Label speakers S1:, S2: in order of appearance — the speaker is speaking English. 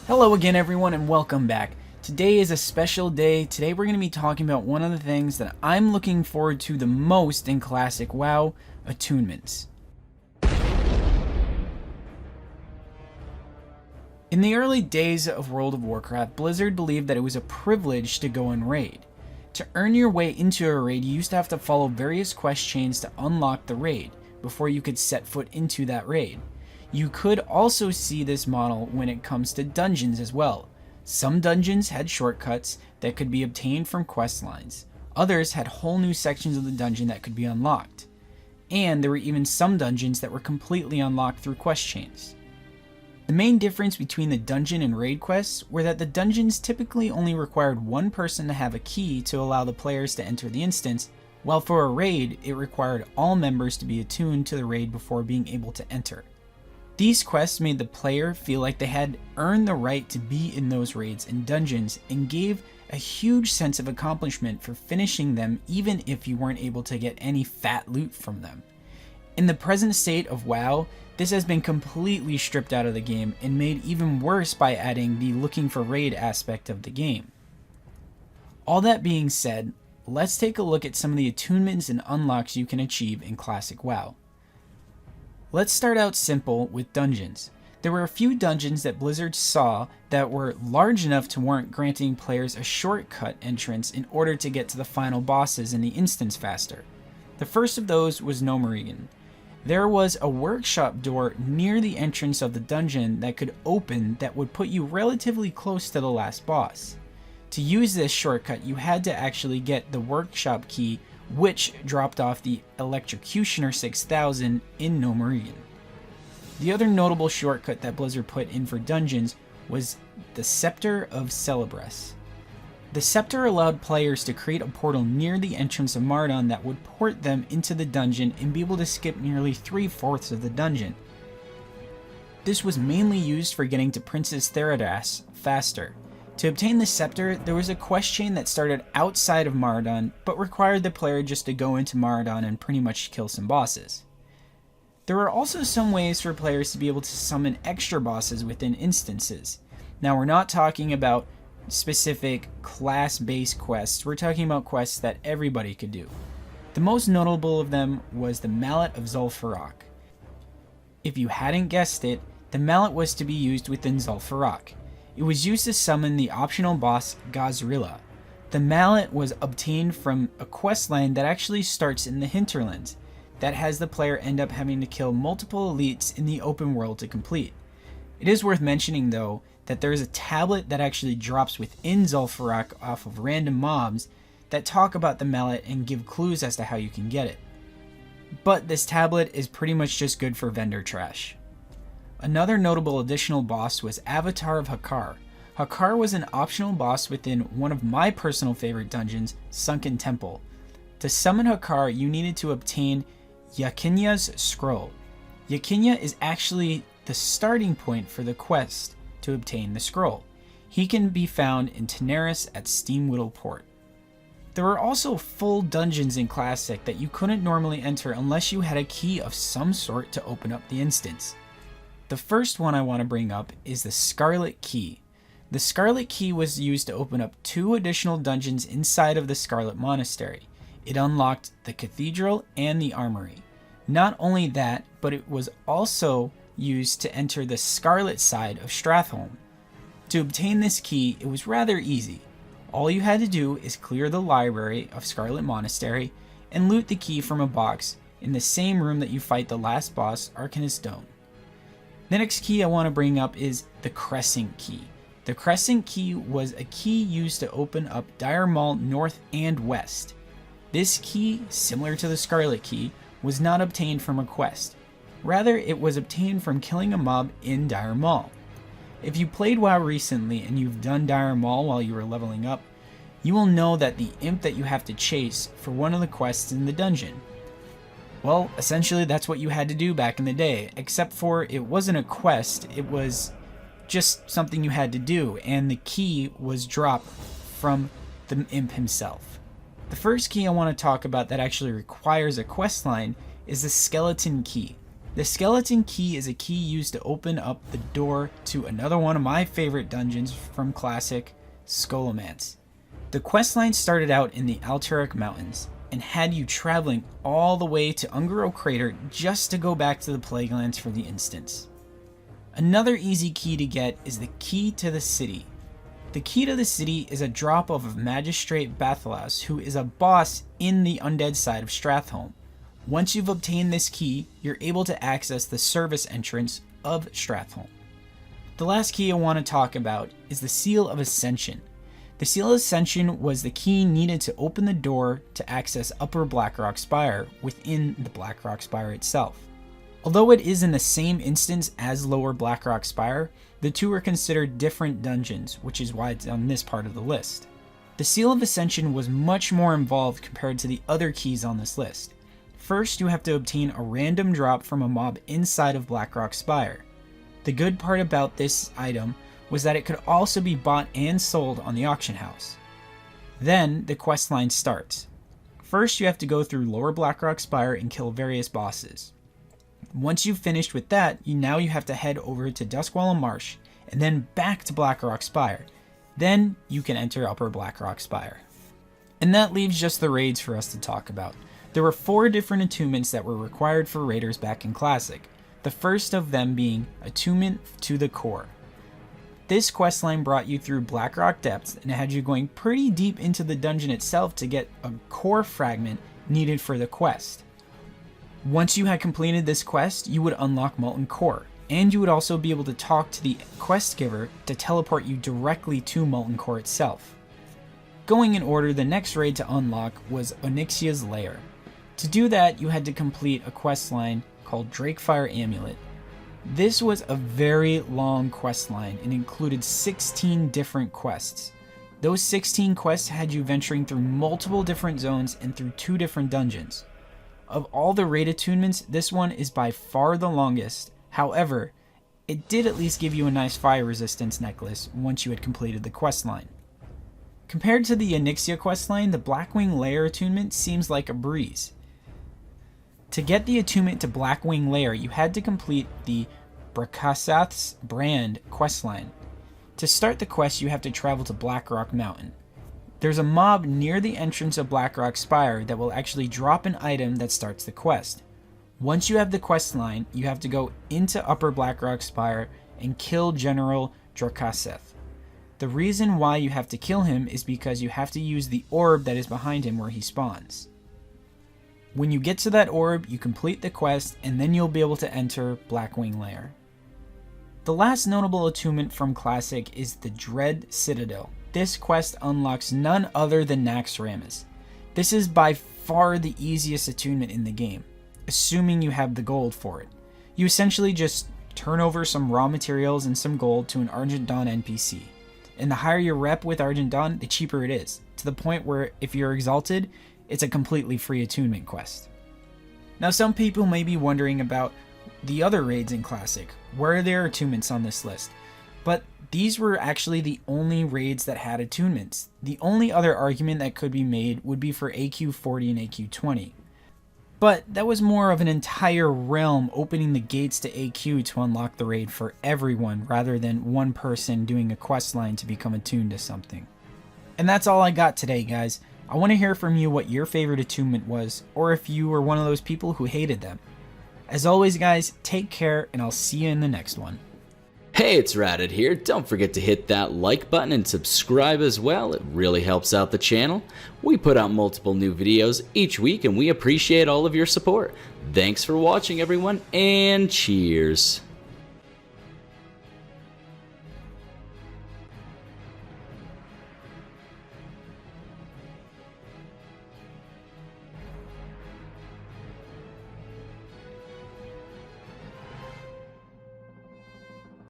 S1: Hello again everyone and welcome back. Today is a special day. Today we're going to be talking about one of the things that I'm looking forward to the most in classic WoW, attunements. In the early days of World of Warcraft, Blizzard believed that it was a privilege to go and raid. To earn your way into a raid, you used to have to follow various quest chains to unlock the raid before you could set foot into that raid. You could also see this model when it comes to dungeons as well. Some dungeons had shortcuts that could be obtained from quest lines. Others had whole new sections of the dungeon that could be unlocked. And there were even some dungeons that were completely unlocked through quest chains. The main difference between the dungeon and raid quests were that the dungeons typically only required one person to have a key to allow the players to enter the instance, while for a raid it required all members to be attuned to the raid before being able to enter. These quests made the player feel like they had earned the right to be in those raids and dungeons and gave a huge sense of accomplishment for finishing them even if you weren't able to get any fat loot from them. In the present state of WoW, this has been completely stripped out of the game and made even worse by adding the looking for raid aspect of the game. All that being said, let's take a look at some of the attunements and unlocks you can achieve in classic WoW. Let's start out simple with dungeons. There were a few dungeons that Blizzard saw that were large enough to warrant granting players a shortcut entrance in order to get to the final bosses in the instance faster. The first of those was Gnomeregan. There was a workshop door near the entrance of the dungeon that could open that would put you relatively close to the last boss. To use this shortcut, you had to actually get the workshop key, which dropped off the Electrocutioner 6000 in Gnomeregan. The other notable shortcut that Blizzard put in for dungeons was the Scepter of Celebres. The Scepter allowed players to create a portal near the entrance of Mardon that would port them into the dungeon and be able to skip nearly 3/4 of the dungeon. This was mainly used for getting to Princess Theradas faster. To obtain the Scepter, there was a quest chain that started outside of Mardon, but required the player just to go into Mardon and pretty much kill some bosses. There were also some ways for players to be able to summon extra bosses within instances. Now we're not talking about specific class-based quests, we're talking about quests that everybody could do. The most notable of them was the Mallet of Zul'Farrak. If you hadn't guessed it, the mallet was to be used within Zul'Farrak. It was used to summon the optional boss Gazrilla. The mallet was obtained from a quest line that actually starts in the hinterlands, that has the player end up having to kill multiple elites in the open world to complete. It is worth mentioning though that there is a tablet that actually drops within Zul'Farrak off of random mobs that talk about the mallet and give clues as to how you can get it. But this tablet is pretty much just good for vendor trash. Another notable additional boss was Avatar of Hakkar. Hakkar was an optional boss within one of my personal favorite dungeons, Sunken Temple. To summon Hakkar, you needed to obtain Yakinya's scroll. Yakinya is actually the starting point for the quest to obtain the scroll. He can be found in Teneris at Steamwhittle Port. There were also full dungeons in Classic that you couldn't normally enter unless you had a key of some sort to open up the instance. The first one I want to bring up is the Scarlet Key. The Scarlet Key was used to open up 2 additional dungeons inside of the Scarlet Monastery. It unlocked the Cathedral and the Armory. Not only that, but it was also used to enter the Scarlet side of Stratholme. To obtain this key, it was rather easy. All you had to do is clear the library of Scarlet Monastery and loot the key from a box in the same room that you fight the last boss, Arcanist Dome. The next key I want to bring up is the Crescent Key. The Crescent Key was a key used to open up Dire Maul north and west. This key, similar to the Scarlet Key, was not obtained from a quest. Rather, it was obtained from killing a mob in Dire Maul. If you played WoW recently and you've done Dire Maul while you were leveling up, you will know that the imp that you have to chase for one of the quests in the dungeon. Well, essentially that's what you had to do back in the day, except for it wasn't a quest, it was just something you had to do, and the key was dropped from the imp himself. The first key I want to talk about that actually requires a quest line is the Skeleton Key. The Skeleton Key is a key used to open up the door to another one of my favorite dungeons from Classic, Attunements. The questline started out in the Alterac Mountains and had you traveling all the way to Ungaro Crater just to go back to the Plaguelands for the instance. Another easy key to get is the Key to the City. The Key to the City is a drop off of Magistrate Bathalas, who is a boss in the undead side of Stratholme. Once you've obtained this key, you're able to access the service entrance of Stratholme. The last key I want to talk about is the Seal of Ascension. The Seal of Ascension was the key needed to open the door to access Upper Blackrock Spire within the Blackrock Spire itself. Although it is in the same instance as Lower Blackrock Spire, the two are considered different dungeons, which is why it's on this part of the list. The Seal of Ascension was much more involved compared to the other keys on this list. First, you have to obtain a random drop from a mob inside of Blackrock Spire. The good part about this item was that it could also be bought and sold on the auction house. Then, the questline starts. First, you have to go through Lower Blackrock Spire and kill various bosses. Once you've finished with that, now you have to head over to Duskwallow Marsh, and then back to Blackrock Spire. Then, you can enter Upper Blackrock Spire. And that leaves just the raids for us to talk about. There were 4 different attunements that were required for raiders back in Classic, the first of them being Attunement to the Core. This questline brought you through Blackrock Depths and had you going pretty deep into the dungeon itself to get a core fragment needed for the quest. Once you had completed this quest, you would unlock Molten Core, and you would also be able to talk to the quest giver to teleport you directly to Molten Core itself. Going in order, the next raid to unlock was Onyxia's Lair. To do that, you had to complete a questline called Drakefire Amulet. This was a very long questline and included 16 different quests. Those 16 quests had you venturing through multiple different zones and through 2 different dungeons. Of all the raid attunements, this one is by far the longest. However, it did at least give you a nice fire resistance necklace once you had completed the questline. Compared to the Onyxia questline, the Blackwing Lair attunement seems like a breeze. To get the attunement to Blackwing Lair, you had to complete the Brakasath's Brand questline. To start the quest, you have to travel to Blackrock Mountain. There's a mob near the entrance of Blackrock Spire that will actually drop an item that starts the quest. Once you have the questline, you have to go into Upper Blackrock Spire and kill General Drakaseth. The reason why you have to kill him is because you have to use the orb that is behind him where he spawns. When you get to that orb, you complete the quest, and then you'll be able to enter Blackwing Lair. The last notable attunement from Classic is the Dread Citadel. This quest unlocks none other than Naxxramas. This is by far the easiest attunement in the game, assuming you have the gold for it. You essentially just turn over some raw materials and some gold to an Argent Dawn NPC. And the higher your rep with Argent Dawn, the cheaper it is, to the point where if you're exalted, it's a completely free attunement quest. Now some people may be wondering about the other raids in Classic. Where are their attunements on this list? But these were actually the only raids that had attunements. The only other argument that could be made would be for AQ 40 and AQ 20. But that was more of an entire realm opening the gates to AQ to unlock the raid for everyone rather than one person doing a questline to become attuned to something. And that's all I got today, guys. I want to hear from you what your favorite attunement was, or if you were one of those people who hated them. As always, guys, take care, and I'll see you in the next one.
S2: Hey, it's Ratted here. Don't forget to hit that like button and subscribe as well. It really helps out the channel. We put out multiple new videos each week, and we appreciate all of your support. Thanks for watching, everyone, and cheers.